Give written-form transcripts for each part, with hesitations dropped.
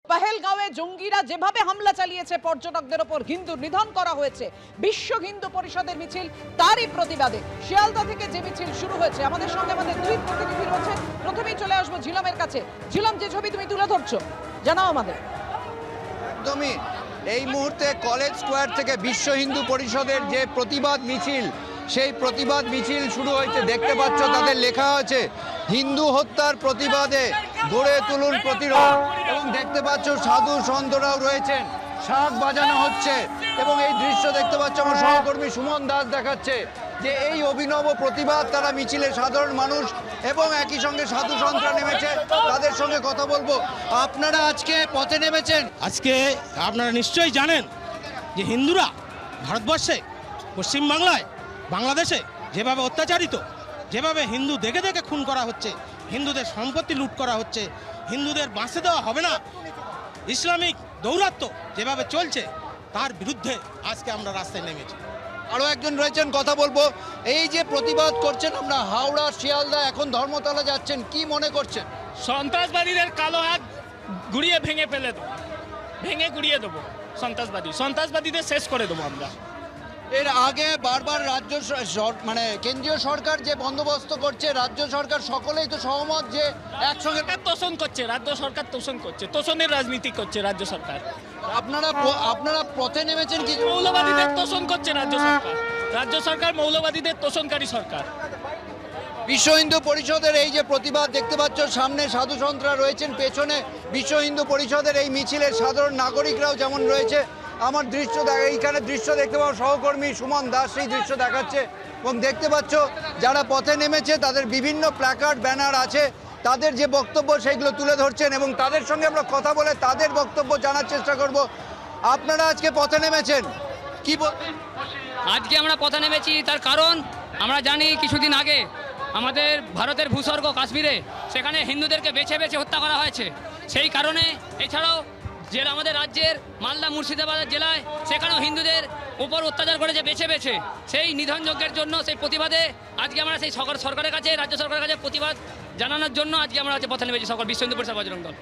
পহেলগাঁওয়ে জঙ্গিরা যেভাবে হামলা চালিয়েছে পর্যটকদের উপর, হিন্দু নিধন করা হয়েছে, বিশ্ব হিন্দু পরিষদের মিছিল তারই প্রতিবাদে শিয়ালদা থেকে যে মিছিল শুরু হয়েছে। আমাদের সঙ্গে আমাদের দুই প্রতিনিধি রয়েছে। প্রথমেই চলে আসবো ঝিলমের কাছে। ঝিলম, যে ছবি তুমি তুলে ধরছো জানাও আমাদের। একদমই এই মুহূর্তে কলেজ স্কোয়ার থেকে বিশ্ব হিন্দু পরিষদের যে প্রতিবাদ মিছিল, সেই প্রতিবাদ মিছিল শুরু হয়েছে। দেখতে পাচ্ছ তাদের লেখা আছে হিন্দু হত্যার প্রতিবাদে গড়ে তুলুন প্রতিরোধ, এবং দেখতে পাচ্ছ সাধু সন্তরাও রয়েছেন, শাঁখ বাজানো হচ্ছে এবং এই দৃশ্য দেখতে পাচ্ছ আমার সহকর্মী সুমন দাস দেখাচ্ছে যে এই অভিনব প্রতিবাদ তারা মিছিলে সাধারণ মানুষ এবং একই সঙ্গে সাধু সন্তরা নেমেছে। তাদের সঙ্গে কথা বলবো। আপনারা আজকে পথে নেমেছেন। আজকে আপনারা নিশ্চয়ই জানেন যে হিন্দুরা ভারতবর্ষে, পশ্চিমবাংলায়, বাংলাদেশে যেভাবে অত্যাচারিত, যেভাবে হিন্দু দেখে দেখে খুন করা হচ্ছে, হিন্দুদের সম্পত্তি লুট করা হচ্ছে, হিন্দুদের বাঁচতে দেওয়া হবে না, ইসলামিক দৌরাত্ম্য যেভাবে চলছে, তার বিরুদ্ধে আজকে আমরা রাস্তায় নেমেছি। আরো একজন রয়েছেন, কথা বলবো। এই যে প্রতিবাদ করছেন, আমরা হাওড়া, শিয়ালদা, এখন ধর্মতলা যাচ্ছেন, কি মনে করছেন? সন্ত্রাসবাদীদের কালো হাত গুড়িয়ে ভেঙে ফেলে দেবো, ভেঙে গুড়িয়ে দেবো। সন্ত্রাসবাদীদের শেষ করে দেবো আমরা। এর আগে বারবার রাজ্য মানে কেন্দ্রীয় সরকার যে বন্দোবস্ত করছে, রাজ্য সরকার সকলেই তো সহমত যে একসঙ্গে তোষণ করছে, রাজ্য সরকার তোষণ করছে, তোষণের রাজনীতি করছে রাজ্য সরকার। আপনারা পথে নেমেছেন কি? মৌলবাদীদের তোষণ করছে রাজ্য সরকার। রাজ্য সরকার মৌলবাদীদের তোষণকারী সরকার। বিশ্ব হিন্দু পরিষদের এই যে প্রতিবাদ দেখতে পাচ্ছ, সামনে সাধু সন্তরা রয়েছেন, পেছনে বিশ্ব হিন্দু পরিষদের এই মিছিলের সাধারণ নাগরিকরাও যেমন রয়েছে। আমার এইখানে দৃশ্য দেখতে পাবো, সহকর্মী সুমন দাস সেই দৃশ্য দেখাচ্ছে এবং দেখতে পাচ্ছ যারা পথে নেমেছে তাদের বিভিন্ন প্ল্যাকার্ড, ব্যানার আছে, তাদের যে বক্তব্য সেইগুলো তুলে ধরছেন এবং তাদের সঙ্গে আমরা কথা বলে তাদের বক্তব্য জানার চেষ্টা করব। আপনারা আজকে পথে নেমেছেন, কি বলবেন? আজকে আমরা পথে নেমেছি তার কারণ আমরা জানি কিছুদিন আগে আমাদের ভারতের ভূস্বর্গ কাশ্মীরে সেখানে হিন্দুদেরকে বেছে বেছে হত্যা করা হয়েছে। সেই কারণে এছাড়াও আমাদের রাজ্যের মালদা, মুর্শিদাবাদ জেলায় সেখানেও হিন্দুদের উপর অত্যাচার করেছে বেছে বেছে। সেই নিধন যজ্ঞের জন্য, সেই প্রতিবাদে আজকে আমরা সেই সরকারের কাছে, রাজ্য সরকারের কাছে প্রতিবাদ জানানোর জন্য আজকে আমরা পথে নেমেছি সকল বিশ্ব হিন্দু পরিষদ বজরং দল।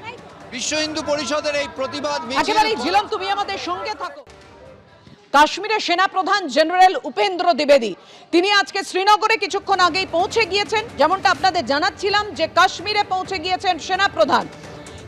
বিশ্ব হিন্দু পরিষদের এই প্রতিবাদ একেবারে ঝিলম, তুমি আমাদের সঙ্গে থাকো। কাশ্মীরের সেনাপ্রধান জেনারেল উপেন্দ্র দ্বিবেদী তিনি আজকে শ্রীনগরে কিছুক্ষণ আগেই পৌঁছে গিয়েছেন। যেমনটা আপনাদের জানাচ্ছিলাম যে কাশ্মীরে পৌঁছে গিয়েছেন সেনাপ্রধান।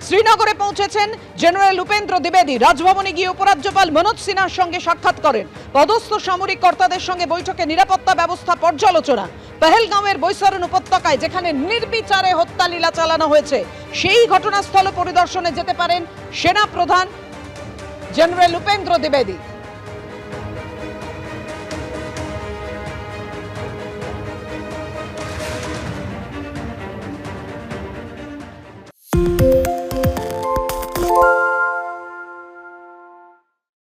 শ্রীনগরে পৌঁছেছেন জেনারেল উপেন্দ্র দ্বিবেদী। রাজভবনে গিয়ে উপরাজ্যপাল মনোজ সিনহার সঙ্গে সাক্ষাৎ করেন। পদস্থ সামরিক কর্তাদের সঙ্গে বৈঠকে নিরাপত্তা ব্যবস্থা পর্যালোচনা। পহেলগাঁওয়ের বৈশারণ উপত্যকায় যেখানে নির্বিচারে হত্যালীলা চালানো হয়েছে, সেই ঘটনাস্থল পরিদর্শনে যেতে পারেন সেনাপ্রধান জেনারেল উপেন্দ্র দ্বিবেদী।